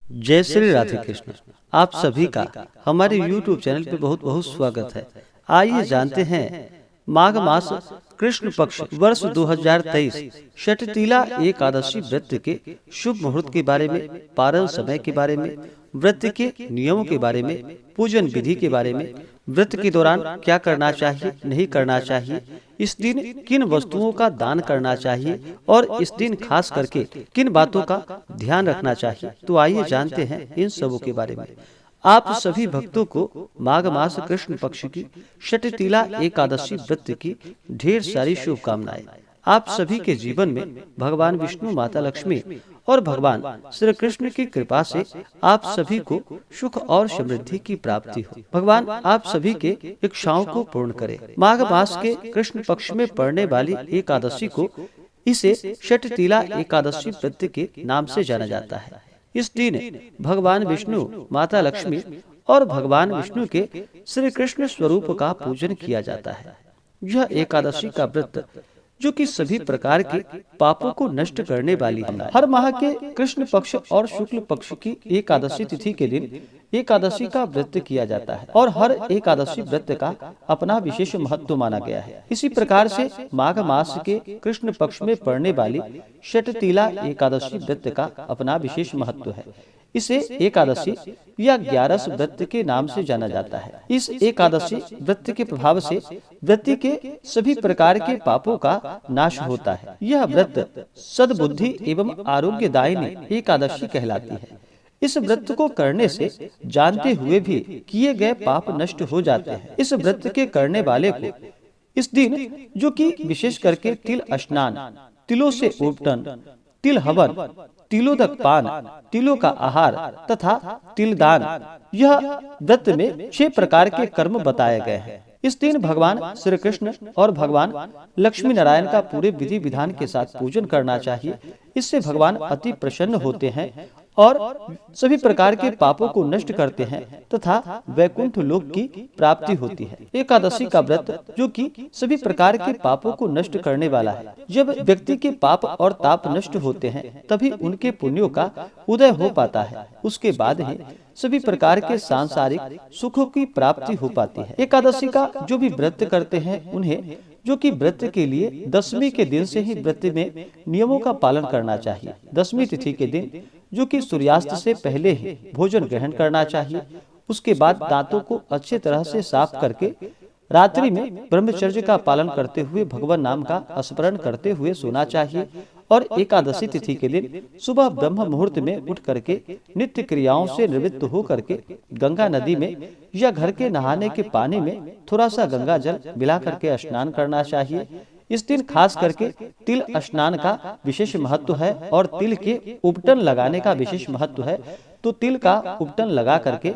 जय श्री राधे कृष्ण। आप सभी का हमारे YouTube चैनल पे बहुत बहुत स्वागत है। आइए जानते हैं माघ मास कृष्ण पक्ष वर्ष 2023 षटतिला एकादशी व्रत के शुभ मुहूर्त के बारे में, पारण समय के बारे में, व्रत के नियमों के बारे में, पूजन विधि के बारे में, व्रत के दौरान क्या करना चाहिए, नहीं करना चाहिए, इस दिन किन वस्तुओं का दान करना चाहिए और इस दिन खास करके किन बातों का ध्यान रखना चाहिए। तो आइए जानते हैं इन सबों के बारे में। आप सभी भक्तों को माघ मास कृष्ण पक्ष की षटतिला एकादशी व्रत की ढेर सारी शुभकामनाएं। आप सभी के जीवन में भगवान विष्णु, माता लक्ष्मी और भगवान श्री कृष्ण की कृपा से आप सभी को सुख और समृद्धि की प्राप्ति हो। भगवान आप सभी के इच्छाओं को पूर्ण करे। माघ मास के कृष्ण पक्ष में पड़ने वाली एकादशी को इसे षटतिला एकादशी व्रत के नाम से जाना जाता है। इस दिन भगवान विष्णु, माता लक्ष्मी और भगवान विष्णु के श्री कृष्ण स्वरूप का पूजन किया जाता है। यह एकादशी का व्रत जो कि सभी प्रकार के पापों को नष्ट करने वाली है। हर माह के कृष्ण पक्ष और शुक्ल पक्ष की एकादशी तिथि के दिन एकादशी का व्रत किया जाता है और हर एकादशी व्रत का अपना विशेष महत्व माना गया है। इसी प्रकार से माघ मास के कृष्ण पक्ष में पड़ने वाली षटतिला एकादशी व्रत का अपना विशेष महत्व है। इसे एकादशी या 11 व्रत के नाम से जाना जाता है। इस एकादशी व्रत के प्रभाव से व्यक्ति के सभी प्रकार के पापों का नाश होता है। यह व्रत सद्बुद्धि एवं आरोग्यदायिनी एकादशी कहलाती है। इस व्रत को करने से जानते हुए भी किए गए पाप नष्ट हो जाते हैं। इस व्रत के करने वाले को इस दिन जो कि विशेष करके तिल स्नान, तिलों से उपटन, तिल हवन, तिलोदक पान, तिलों का आहार तथा तिलदान, यह व्रत में 6 प्रकार के कर्म बताए गए हैं। इस दिन भगवान श्री कृष्ण और भगवान लक्ष्मी नारायण का पूरे विधि विधान के साथ पूजन करना चाहिए। इससे भगवान अति प्रसन्न होते हैं और सभी प्रकार के पापों को नष्ट करते हैं तथा वैकुंठ लोक की प्राप्ति होती है। एकादशी का व्रत जो कि सभी प्रकार के पापों को नष्ट करने वाला है। जब व्यक्ति के पाप और ताप नष्ट होते हैं तभी उनके पुण्यों का उदय हो पाता है। उसके बाद ही सभी प्रकार के सांसारिक सुखों की प्राप्ति हो पाती है। एकादशी का जो भी व्रत करते हैं उन्हें जो कि व्रत के लिए दशमी के दिन से ही व्रत में नियमों का पालन करना चाहिए। दशमी तिथि के दिन जो कि सूर्यास्त से पहले ही भोजन ग्रहण करना चाहिए। उसके बाद दांतों को अच्छे तरह से साफ करके रात्रि में ब्रह्मचर्य का पालन करते हुए भगवान नाम का स्मरण करते हुए सोना चाहिए और एकादशी तिथि के दिन सुबह ब्रह्म मुहूर्त में उठ करके नित्य क्रियाओं से निवृत्त हो करके गंगा नदी में या घर के नहाने के पानी में थोड़ा सा गंगा जल मिला करके स्नान करना चाहिए। इस दिन खास करके तिल स्नान का विशेष महत्व है और तिल के उपटन लगाने का विशेष महत्व है। तो तिल का उपटन लगा करके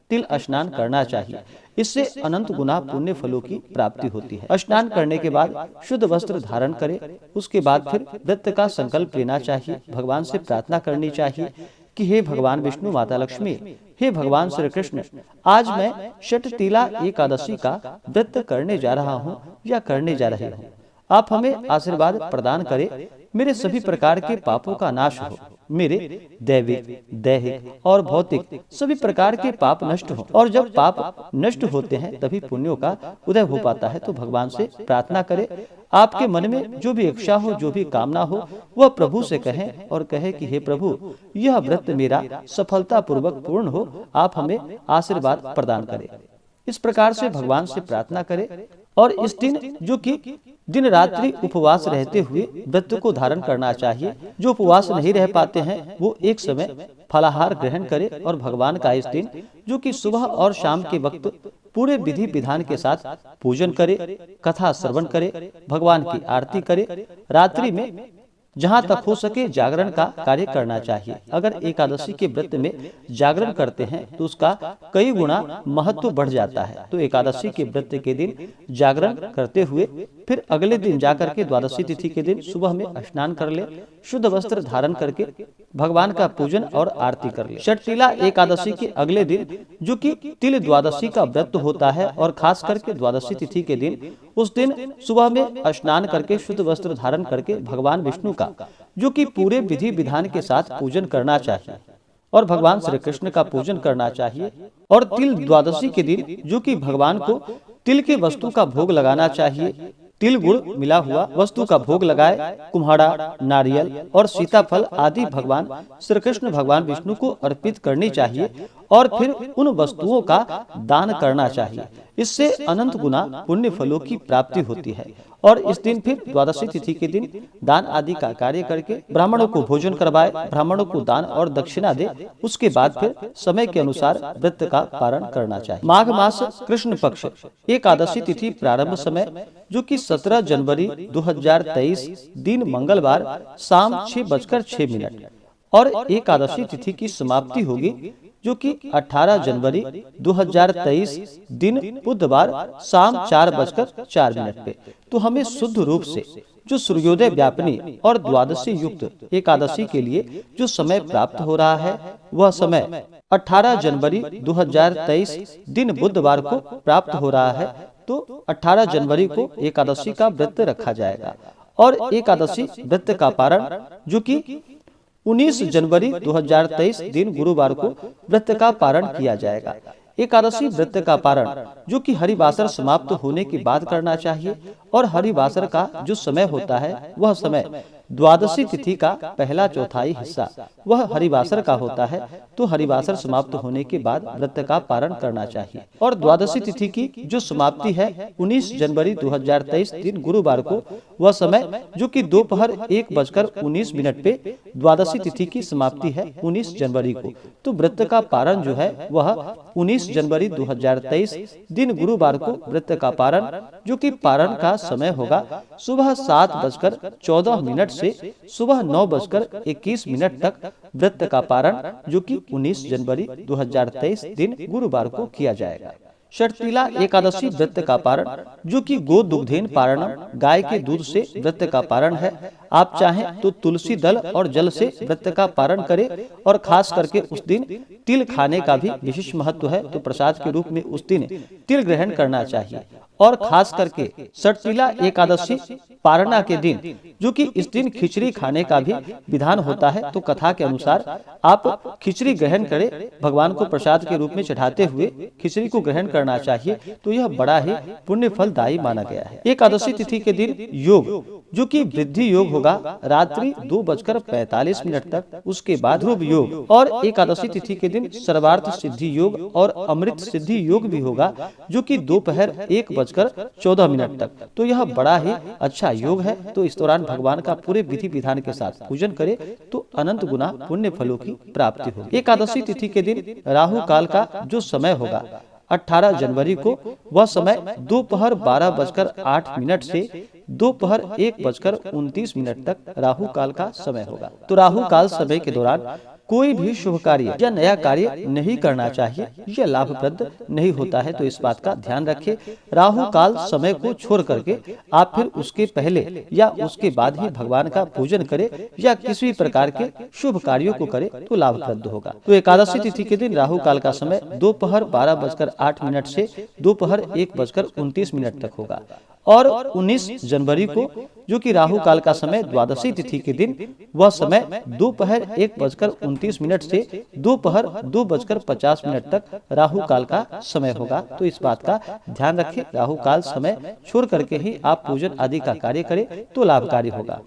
तिल स्नान करना चाहिए। इससे अनंत गुना पुण्य फलों की प्राप्ति होती है। स्नान करने के बाद शुद्ध वस्त्र धारण करें। उसके बाद फिर व्रत का संकल्प लेना चाहिए। भगवान से प्रार्थना करनी चाहिए कि हे भगवान विष्णु, माता लक्ष्मी, हे भगवान श्री कृष्ण, आज मैं षटतिला एकादशी का व्रत करने जा रहा हूँ या करने जा रही हूँ। आप हमें आशीर्वाद प्रदान करें। मेरे सभी प्रकार के पापों का नाश हो। मेरे दैविक, दैहिक और भौतिक सभी प्रकार के पाप नष्ट हो। और जब पाप नष्ट होते हैं तभी पुण्यों का उदय हो पाता है। तो भगवान से प्रार्थना करें। आपके मन में जो भी इच्छा हो, जो भी कामना हो, वह प्रभु से कहें और कहे कि हे प्रभु, यह व्रत मेरा सफलता पूर्वक पूर्ण हो। आप हमें आशीर्वाद प्रदान करें। इस प्रकार से भगवान से प्रार्थना करें और इस दिन जो कि दिन रात्रि उपवास रहते हुए व्रत को धारण करना चाहिए। जो उपवास नहीं रह पाते हैं वो एक समय फलाहार ग्रहण करें और भगवान का इस दिन जो कि सुबह और शाम के वक्त पूरे विधि विधान के साथ पूजन करे, कथा श्रवण करे, भगवान की आरती करे। रात्रि में जहाँ तक हो सके जागरण का कार्य करना चाहिए। अगर एकादशी के व्रत में जागरण करते हैं तो उसका कई गुना महत्व बढ़ जाता है। तो एकादशी के व्रत के दिन जागरण करते हुए फिर अगले दिन जाकर के द्वादशी तिथि के दिन सुबह में स्नान कर ले, शुद्ध वस्त्र धारण करके भगवान का पूजन और आरती कर ले। षटतिला एकादशी के अगले दिन जो कि तिल द्वादशी का व्रत होता है और खास करके द्वादशी तिथि के दिन उस दिन सुबह में स्नान करके शुद्ध वस्त्र धारण करके भगवान विष्णु का जो कि पूरे विधि विधान के साथ पूजन करना चाहिए। और भगवान श्री कृष्ण का पूजन करना चाहिए। और तिल द्वादशी के दिन जो कि भगवान को तिल के वस्तु का भोग लगाना चाहिए। तिल गुड़ मिला हुआ वस्तु का भोग लगाए। कुम्हाड़ा, नारियल और सीताफल आदि भगवान श्री कृष्ण भगवान विष्णु को अर्पित करनी चाहिए और फिर उन वस्तुओं का दान करना चाहिए। इससे अनंत गुना पुण्य फलों की प्राप्ति होती है। और इस दिन फिर द्वादशी तिथि के दिन दान आदि का कार्य करके ब्राह्मणों को भोजन करवाए, ब्राह्मणों को दान और दक्षिणा दे। उसके बाद फिर समय के अनुसार व्रत का पारण करना चाहिए। माघ मास कृष्ण पक्ष एकादशी तिथि प्रारंभ समय जो कि 17 जनवरी 2023 दिन मंगलवार शाम 6:06 और एकादशी तिथि की समाप्ति होगी जो कि 18 जनवरी 2023 दिन बुधवार शाम 4:04 पे। तो हमें शुद्ध रूप से जो सूर्योदय व्यापनी और द्वादशी युक्त एकादशी के लिए जो समय प्राप्त हो रहा है वह समय 18 जनवरी 2023 दिन बुधवार को प्राप्त हो रहा है। तो 18 जनवरी को एकादशी का व्रत रखा जाएगा और एकादशी व्रत का पारण जो कि 19 जनवरी 2023 दिन गुरुवार को व्रत का पारण किया जाएगा। एकादशी व्रत का पारण जो कि हरिवासर समाप्त होने के बाद करना चाहिए और हरिवासर का जो समय होता है वह समय द्वादशी तिथि का पहला चौथाई हिस्सा वह हरिवासर का होता है। तो हरिवासर समाप्त होने के बाद व्रत का पारण करना चाहिए। और द्वादशी तिथि की जो समाप्ति है 19 जनवरी 2023 दिन गुरुवार को वह समय जो कि दोपहर 1:19 पे द्वादशी तिथि की समाप्ति है 19 जनवरी को। तो व्रत का पारण जो है वह 19 जनवरी 2023 दिन गुरुवार को व्रत का पारण जो कि पारण का समय होगा सुबह 7:14 से सुबह 9:21 तक व्रत का पारण जो कि 19 जनवरी 2023 दिन गुरुवार को किया जाएगा। षटतिला एकादशी व्रत का पारण जो कि गो दुग्धेन पारणम गाय के दूध से व्रत का पारण है। आप चाहें तो तुलसी दल और जल से व्रत का पारण करें और खास करके उस दिन तिल खाने का भी विशेष महत्व है। तो प्रसाद के रूप में उस दिन तिल ग्रहण करना चाहिए। और खास करके षटतिला एकादशी पारणा के दिन जो कि इस दिन खिचड़ी खाने का भी विधान होता है। तो कथा के अनुसार आप खिचड़ी ग्रहण करें, भगवान को प्रसाद के रूप में चढ़ाते हुए खिचड़ी को ग्रहण करना चाहिए। तो यह बड़ा ही पुण्य फलदायी माना गया है। एकादशी तिथि के दिन योग जो कि वृद्धि योग होगा रात्रि 2:45 तक। उसके बाद ध्रुव योग और एकादशी तिथि के दिन सर्वार्थ सिद्धि योग और अमृत सिद्धि योग भी होगा जो कि दोपहर 1:14 तक। तो यह बड़ा ही अच्छा योग है। तो इस दौरान भगवान का पूरे विधि विधान के साथ पूजन करें तो अनंत गुना पुण्य फलों की प्राप्ति होगी। एकादशी तिथि के दिन राहु काल का जो समय होगा 18 जनवरी को वह समय दोपहर 12:08 से दोपहर 1:29 तक राहु काल का समय होगा। तो राहु काल समय के दौरान कोई भी शुभ कार्य या नया कार्य नहीं करना चाहिए। यह लाभप्रद नहीं होता है। तो इस बात का ध्यान रखें। राहु काल समय को छोड़ करके आप फिर उसके पहले या उसके बाद ही भगवान का पूजन करें या किसी प्रकार के शुभ कार्यों को करें तो लाभप्रद होगा। तो एकादशी तिथि के दिन राहु काल का समय दोपहर 12:08 से दोपहर 1:29 तक होगा। और 19 जनवरी को जो कि राहु काल का समय द्वादशी तिथि के दिन वह समय दोपहर 1:29 से दोपहर 2:50 तक राहु काल का समय होगा। तो इस बात का ध्यान रखें। राहु काल समय छोड़ करके ही आप पूजन आदि का कार्य करें तो लाभकारी होगा।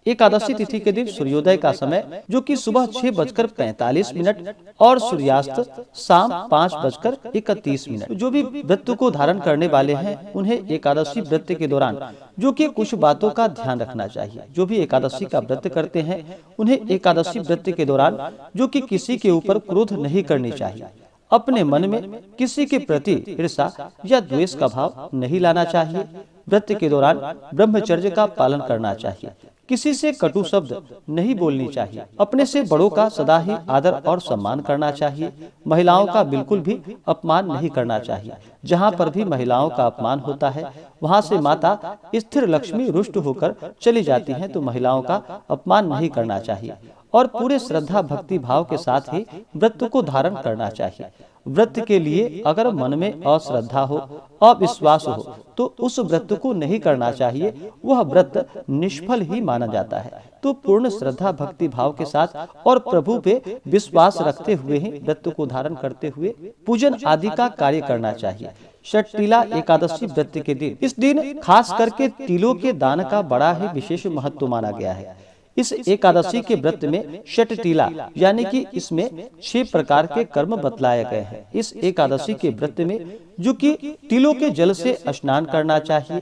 एकादशी तिथि के दिन सूर्योदय का समय जो कि सुबह 6:45 और सूर्यास्त शाम 5:31। जो भी व्रत को धारण करने वाले हैं उन्हें एकादशी व्रत के दौरान जो कि कुछ बातों का ध्यान रखना चाहिए। जो भी एकादशी का व्रत करते हैं उन्हें एकादशी व्रत के दौरान जो कि किसी के ऊपर क्रोध नहीं करनी चाहिए। अपने मन में किसी के प्रति ईर्ष्या या द्वेष का भाव नहीं लाना चाहिए। व्रत के दौरान ब्रह्मचर्य का पालन करना चाहिए। किसी से कटु शब्द नहीं बोलनी चाहिए। अपने से बड़ों का सदा ही आदर और सम्मान करना चाहिए। महिलाओं का बिल्कुल भी अपमान नहीं करना चाहिए। जहाँ पर भी महिलाओं का अपमान होता है वहाँ से माता स्थिर लक्ष्मी रुष्ट होकर चली जाती हैं। तो महिलाओं का अपमान नहीं करना चाहिए। और पूरे श्रद्धा भक्ति भाव के साथ ही व्रत को धारण करना चाहिए। व्रत के लिए अगर मन में अश्रद्धा हो, अविश्वास हो, तो उस व्रत को नहीं करना चाहिए, वह व्रत निष्फल ही माना जाता है। तो पूर्ण श्रद्धा भक्ति भाव के साथ और प्रभु पे विश्वास रखते हुए ही व्रत को धारण करते हुए पूजन आदि का कार्य करना चाहिए। षटतिला एकादशी व्रत के दिन, इस दिन खास करके तिलों के दान का बड़ा ही विशेष महत्व माना गया है। इस एकादशी के व्रत में षटतिला यानी कि इसमें 6 प्रकार के कर्म बतलाए गए हैं। इस एकादशी के व्रत में जो कि तिलों के जल से स्नान करना चाहिए,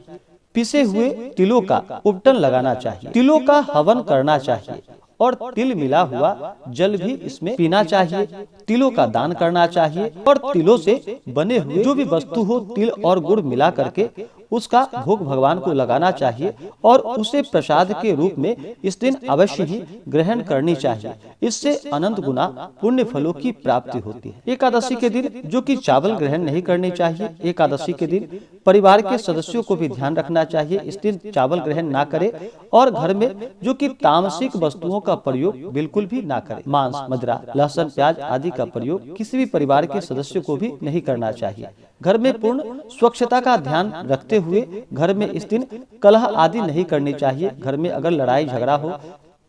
पिसे हुए तिलों का उपटन लगाना चाहिए, तिलों का हवन करना चाहिए और तिल मिला हुआ जल भी इसमें पीना चाहिए, तिलों का दान करना चाहिए और तिलों से बने हुए जो भी वस्तु हो तिल और गुड़ मिला करके उसका भोग भगवान को लगाना चाहिए और उसे प्रसाद के रूप में इस दिन अवश्य ही ग्रहण करनी चाहिए। इससे अनंत गुना पुण्य फलों की प्राप्ति होती है। एकादशी के दिन जो कि चावल ग्रहण नहीं करनी चाहिए। एकादशी के दिन परिवार के सदस्यों को भी ध्यान रखना चाहिए, इस दिन चावल ग्रहण ना करे और घर में जो कि तामसिक वस्तुओं का प्रयोग बिल्कुल भी ना करे। मांस, मदिरा, लहसुन, प्याज आदि का प्रयोग किसी भी परिवार के सदस्यों को भी नहीं करना चाहिए। घर में पूर्ण स्वच्छता का ध्यान रखते हुए घर में इस दिन कलह आदि नहीं करनी चाहिए। घर में अगर लड़ाई झगड़ा हो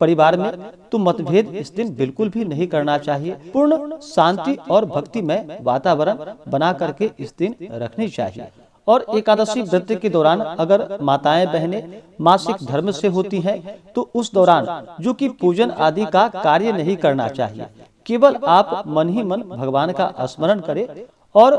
परिवार में तो मतभेद इस दिन बिल्कुल भी नहीं करना चाहिए। पूर्ण शांति और भक्तिमय वातावरण बना करके इस दिन रखनी चाहिए। और एकादशी व्रत के दौरान अगर माताएं बहनें मासिक धर्म से होती हैं तो उस दौरान जो कि पूजन आदि का कार्य नहीं करना चाहिए। केवल आप मन ही मन भगवान का स्मरण करें और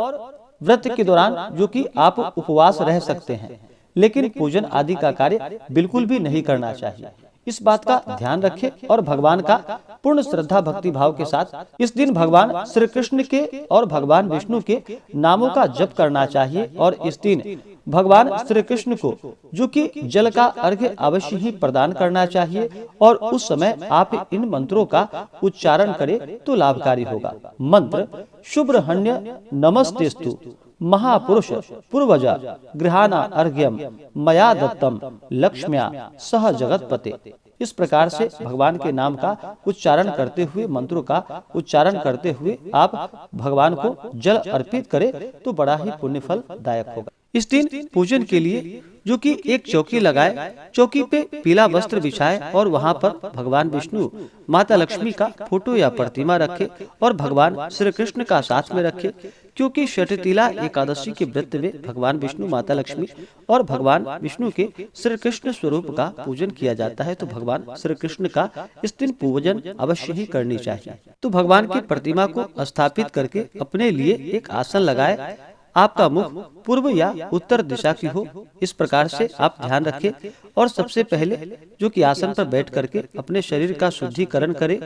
व्रत के दौरान जो कि आप उपवास रह सकते हैं, लेकिन पूजन आदि का कार्य बिल्कुल भी नहीं करना चाहिए। इस बात का ध्यान रखें और भगवान का पूर्ण श्रद्धा भक्ति भाव के साथ इस दिन भगवान श्री कृष्ण के और भगवान विष्णु के नामों का जप करना चाहिए। और इस दिन भगवान श्री कृष्ण को जो कि जल का अर्घ्य अवश्य ही प्रदान करना चाहिए और उस समय आप इन मंत्रों का उच्चारण करें तो लाभकारी होगा। मंत्र शुभ्रहण्य नमस्तेस्तु महापुरुष पूर्वजा गृहाना अर्घ्यम मया दत्तम लक्ष्म्या सह जगतपते। इस प्रकार से भगवान के नाम का उच्चारण करते हुए मंत्रों का उच्चारण करते हुए आप भगवान को जल अर्पित करें तो बड़ा ही पुण्य फल दायक होगा। इस दिन पूजन के लिए जो कि एक चौकी लगाए, चौकी पे पीला वस्त्र बिछाए और वहां पर भगवान विष्णु माता लक्ष्मी का फोटो या प्रतिमा रखे और भगवान श्री कृष्ण का साथ में रखे। क्योंकि षटतिला एकादशी के व्रत में भगवान विष्णु, माता लक्ष्मी और भगवान विष्णु के श्री कृष्ण स्वरूप का पूजन किया जाता है, तो भगवान श्री कृष्ण का इस दिन पूजन अवश्य ही करनी चाहिए। तो भगवान की प्रतिमा को स्थापित करके अपने लिए एक आसन लगाए, आपका मुख पूर्व या उत्तर दिशा की हो, इस प्रकार से आप ध्यान रखें। और सबसे पहले जो कि आसन पर बैठ करके अपने शरीर का शुद्धिकरण करें,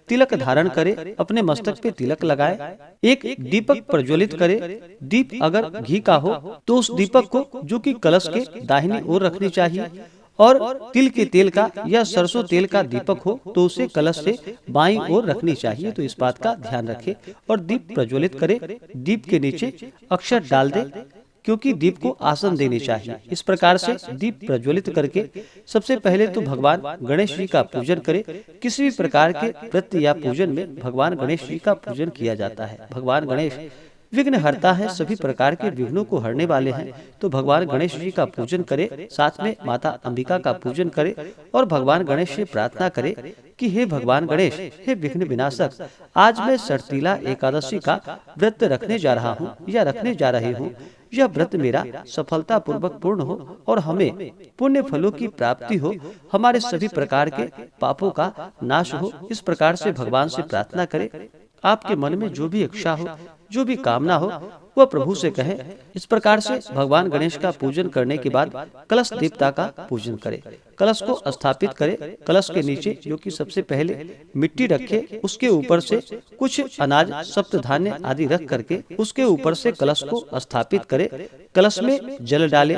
तिलक धारण करें, अपने मस्तक पे तिलक लगाए, एक दीपक प्रज्वलित करे। दीप अगर घी का हो तो उस दीपक को जो कि कलश के दाहिनी ओर रखनी चाहिए और तिल के तेल का या सरसों तेल का दीपक हो तो उसे कलश से बाईं ओर रखनी चाहिए। तो इस बात का ध्यान रखें और दीप प्रज्वलित करें। दीप के नीचे अक्षर डाल दे क्योंकि दीप को आसन देनी चाहिए। इस प्रकार से दीप प्रज्वलित करके सबसे पहले तो भगवान गणेश जी का पूजन करें। किसी भी प्रकार के व्रत या पूजन में भगवान गणेश जी का पूजन किया जाता है। भगवान गणेश विघ्न हरता है, सभी प्रकार के विघ्नों को हरने वाले हैं। तो भगवान गणेश जी का पूजन करे, साथ में माता अंबिका का पूजन करे और भगवान गणेश से प्रार्थना करे कि हे भगवान गणेश, हे विघ्न विनाशक, आज मैं षटतिला एकादशी का व्रत रखने जा रहा हूँ या रखने जा रही हूँ। यह व्रत मेरा सफलता पूर्वक पूर्ण हो और हमें पुण्य फलों की प्राप्ति हो, हमारे सभी प्रकार के पापों का नाश हो। इस प्रकार से भगवान से प्रार्थना करें। आपके मन में जो भी इच्छा हो, जो भी कामना हो, वह प्रभु से कहें। इस प्रकार से भगवान गणेश का पूजन करने के बाद कलश देवता का पूजन करें। कलश को स्थापित करें। कलश के नीचे जो कि सबसे पहले मिट्टी रखे, उसके ऊपर से कुछ अनाज, सप्त धान्य आदि रख करके उसके ऊपर से कलश को स्थापित करें। कलश में जल डाले,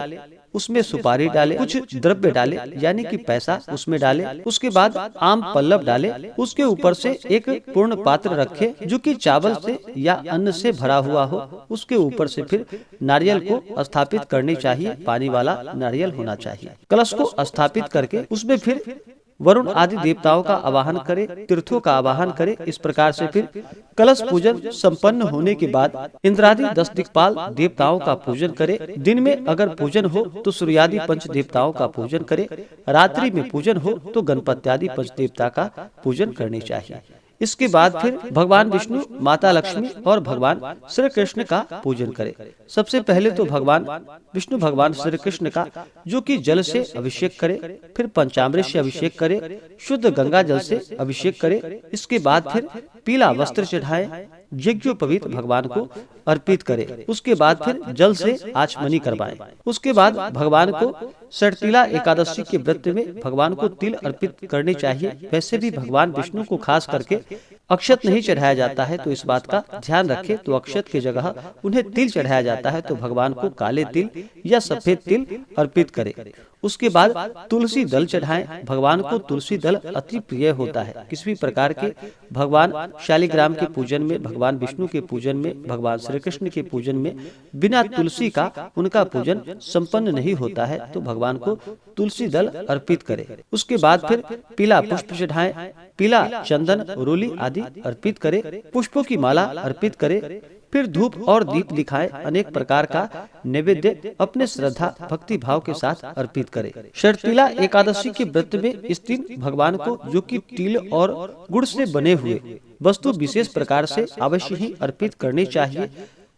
उसमें सुपारी डाले, कुछ द्रव्य डाले यानी कि पैसा उसमें डाले। उसके बाद आम पल्लव डाले, उसके ऊपर से एक पूर्ण पात्र रखे जो कि चावल से या अन्न से भरा हुआ हो। उसके ऊपर से फिर नारियल को स्थापित करनी चाहिए, पानी वाला नारियल होना चाहिए। कलश को स्थापित करके उसमें फिर वरुण आदि देवताओं का आवाहन करे, तीर्थों का आवाहन करे। इस प्रकार से फिर कलश पूजन संपन्न होने के बाद इंद्रादि 10 दिक्पाल देवताओं का पूजन करे। दिन में अगर पूजन हो तो सूर्यादि पंच देवताओं का पूजन करे। रात्रि में पूजन हो तो गणपत्यादि पंच देवता का पूजन करनी चाहिए। इसके बाद फिर भगवान विष्णु, माता लक्ष्मी और भगवान श्री कृष्ण का पूजन करें। सबसे पहले तो भगवान विष्णु, भगवान श्री कृष्ण का जो कि जल से अभिषेक करे, फिर पंचामृत से अभिषेक करे, शुद्ध गंगा जल से अभिषेक करे। इसके बाद फिर पीला वस्त्र चढ़ाए, यज्ञोपवीत भगवान को अर्पित करे। उसके बाद फिर जल से आचमनी करवाएं। उसके बाद भगवान को षटतिला एकादशी के व्रत में भगवान को तिल अर्पित करने चाहिए। वैसे भी भगवान विष्णु को खास करके अक्षत नहीं चढ़ाया जाता है, तो इस बात का ध्यान रखें। तो अक्षत की जगह उन्हें तिल चढ़ाया जाता है, तो भगवान को काले तिल या सफेद तिल अर्पित करें। उसके बाद तुलसी दल चढ़ाएं। भगवान को तुलसी दल अति प्रिय होता है। किसी भी प्रकार के भगवान शालिग्राम के पूजन में, भगवान विष्णु के पूजन में, भगवान श्री कृष्ण के पूजन में बिना तुलसी का उनका पूजन संपन्न नहीं होता है, तो भगवान को तुलसी दल अर्पित करें। उसके बाद फिर पीला पुष्प चढ़ाएं, पीला चंदन, रोली आदि अर्पित करें, पुष्पों की माला अर्पित करें। फिर धूप और दीप दिखाए, अनेक प्रकार का नैवेद्य अपने श्रद्धा भक्ति भाव के साथ अर्पित करें। षटतिला एकादशी के व्रत में इस दिन भगवान को जो कि तिल और गुड़ से बने हुए वस्तु विशेष प्रकार से अवश्य ही अर्पित करनी चाहिए।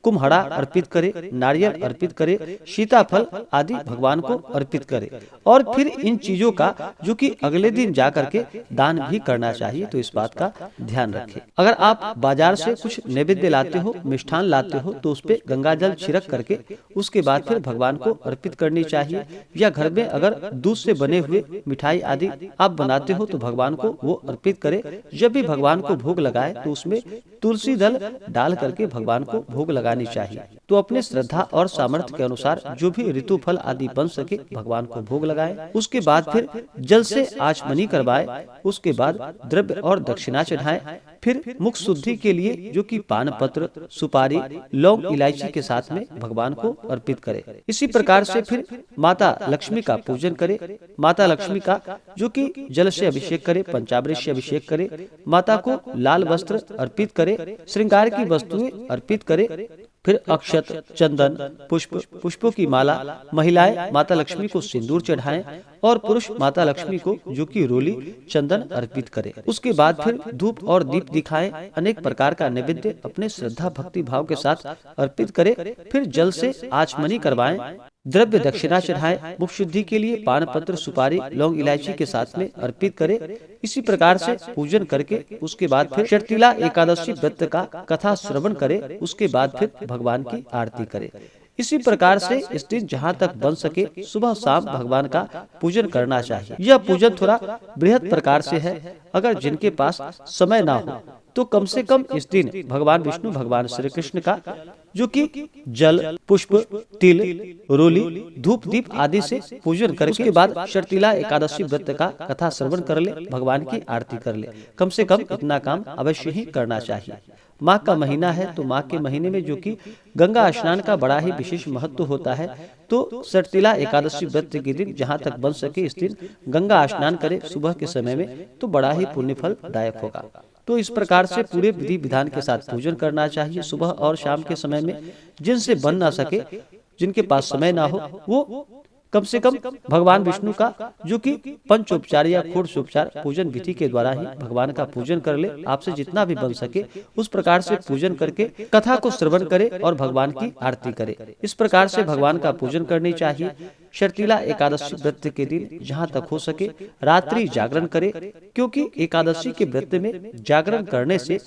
कुम्हड़ा अर्पित करे, नारियल अर्पित करे, सीताफल आदि भगवान को अर्पित करे। और फिर इन चीजों का जो कि अगले दिन जाकर के दान भी करना चाहिए, तो इस बात का ध्यान रखें। अगर आप बाजार से कुछ नैवेद्य लाते हो, मिष्ठान लाते हो, तो उस पे गंगा जल छिड़क करके उसके बाद फिर भगवान को अर्पित करनी चाहिए। या घर में अगर दूध से बने हुए मिठाई आदि आप बनाते हो तो भगवान को वो अर्पित करे। जब भी भगवान को भोग लगाए तो उसमें तुलसी दल डाल करके भगवान को भोग लगानी चाहिए। तो अपने श्रद्धा और सामर्थ्य के अनुसार जो भी ऋतु फल आदि बन सके भगवान को भोग लगाए। उसके बाद फिर जल से आचमनी करवाए। उसके बाद द्रव्य और दक्षिणा चढ़ाए। फिर मुख शुद्धि के लिए जो कि पान पत्र, सुपारी, लौंग, इलायची के साथ में भगवान को अर्पित करे। इसी प्रकार से फिर माता लक्ष्मी का पूजन करे। माता लक्ष्मी का जो कि जल से अभिषेक करे, पंचामृत से अभिषेक करे, माता को लाल वस्त्र अर्पित करे, श्रृंगार की वस्तुएं अर्पित करे। फिर अक्षत, चंदन, पुष्पों की माला, महिलाएं माता लक्ष्मी को सिंदूर चढ़ाएं और पुरुष माता लक्ष्मी को जो कि रोली, चंदन अर्पित करें। उसके बाद फिर धूप और दीप दिखाएं, अनेक प्रकार का नैवेद्य अपने श्रद्धा भक्ति भाव के साथ अर्पित करें। फिर जल से आचमनी करवाएं, द्रव्य दक्षिणा चढ़ाएं, मुख शुद्धि के लिए पान पत्र, सुपारी, लौंग, इलायची के साथ में अर्पित करें। इसी प्रकार से पूजन करके उसके बाद फिर षटतिला एकादशी व्रत का कथा श्रवण करे। उसके बाद फिर भगवान की आरती करे। इसी प्रकार से इस दिन जहाँ तक बन सके सुबह शाम भगवान का पूजन करना चाहिए। यह पूजन थोड़ा बृहद प्रकार से है। अगर जिनके पास समय ना हो तो कम से कम इस दिन भगवान विष्णु, भगवान श्री कृष्ण का जो कि जल, पुष्प, तिल, रोली, धूप, दीप आदि से पूजन करके उसके बाद षटतिला एकादशी व्रत का कथा श्रवण कर ले, भगवान की आरती कर ले। कम से कम इतना काम अवश्य ही करना चाहिए। माघ का महीना है, तो माघ के महीने में जो कि गंगा स्नान का बड़ा ही विशेष महत्व होता है। तो षटतिला एकादशी व्रत के दिन जहाँ तक बन सके इस दिन गंगा स्नान करे सुबह के समय में, तो बड़ा ही पुण्य फलदायक होगा। तो इस प्रकार से पूरे विधि विधान के साथ पूजन करना चाहिए सुबह और शाम के समय में। जिनसे बन ना सके, जिनके पास समय ना हो, वो कम से कम भगवान विष्णु का जो कि पंचोपचार या षोडशोपचार पूजन विधि के द्वारा ही भगवान का पूजन कर ले। आपसे जितना भी बन सके उस प्रकार से पूजन करके कथा को श्रवण करे और भगवान की आरती करे। इस प्रकार से भगवान का पूजन करनी चाहिए। षटतिला एकादशी व्रत के दिन जहाँ तक हो सके रात्रि जागरण करे, क्योंकि एकादशी के व्रत में जागरण करने से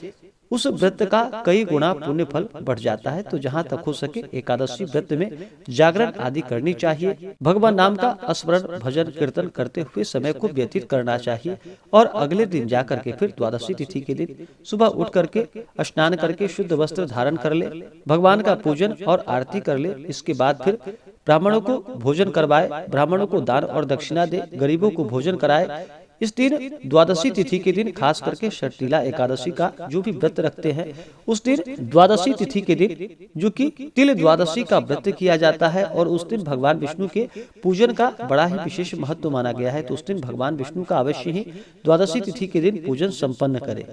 उस व्रत का कई गुना पुण्य फल बढ़ जाता है। तो जहाँ तक हो सके एकादशी व्रत में जागरण आदि करनी चाहिए। भगवान नाम का स्मरण, भजन, कीर्तन करते हुए समय को व्यतीत करना चाहिए। और अगले दिन जाकर के फिर द्वादशी तिथि के दिन सुबह उठ करके स्नान करके शुद्ध वस्त्र धारण कर ले, भगवान का पूजन और आरती कर ले। इसके बाद फिर ब्राह्मणों को भोजन करवाए, ब्राह्मणों को दान और दक्षिणा दे, गरीबों को भोजन कराए। इस दिन द्वादशी तिथि के दिन खास करके षटतिला एकादशी का जो भी व्रत रखते हैं, उस दिन द्वादशी तिथि के दिन जो कि तिल द्वादशी का व्रत किया जाता है और उस दिन भगवान विष्णु के पूजन का बड़ा ही विशेष महत्व माना गया है। तो उस दिन भगवान विष्णु का अवश्य ही द्वादशी तिथि के दिन पूजन संपन्न करें।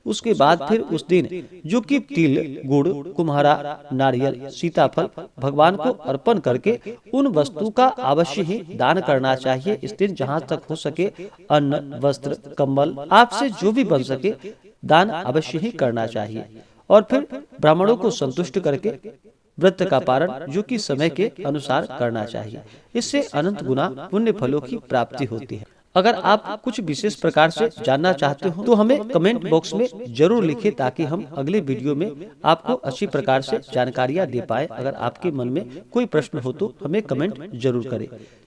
उसके बाद फिर उस दिन जो कि तिल, गुड़, कुम्हारा, नारियल, सीताफल भगवान को अर्पण करके उन वस्तु का अवश्य ही दान करना चाहिए। इस दिन जहां तक हो सके अन्न, वस्त्र, कंबल आपसे जो भी बन सके दान अवश्य ही करना चाहिए। और फिर ब्राह्मणों को संतुष्ट करके व्रत का पारण जो कि समय के अनुसार करना चाहिए। इससे अनंत गुना पुण्य फलों की प्राप्ति होती है। अगर आप कुछ विशेष प्रकार से जानना चाहते हो तो हमें कमेंट बॉक्स में जरूर लिखें, ताकि हम अगले वीडियो में आपको अच्छी प्रकार से जानकारियां दे पाए। अगर आपके मन में कोई प्रश्न हो तो हमें कमेंट जरूर करें।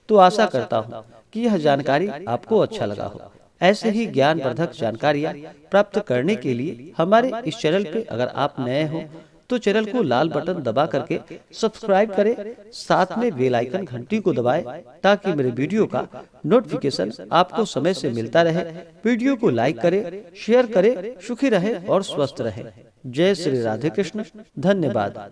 तो आशा करता हूं कि यह जानकारी आपको अच्छा लगा हो। ऐसे ही ज्ञानवर्धक जानकारियां प्राप्त करने के लिए हमारे इस चैनल पे अगर आप नए हो तो चैनल को लाल बटन दबा करके सब्सक्राइब करें, साथ में बेल आइकन घंटी को दबाएं, ताकि मेरे वीडियो का नोटिफिकेशन आपको समय से मिलता रहे। वीडियो को लाइक करें, शेयर करें, सुखी रहें और स्वस्थ रहें। जय श्री राधे कृष्ण। धन्यवाद।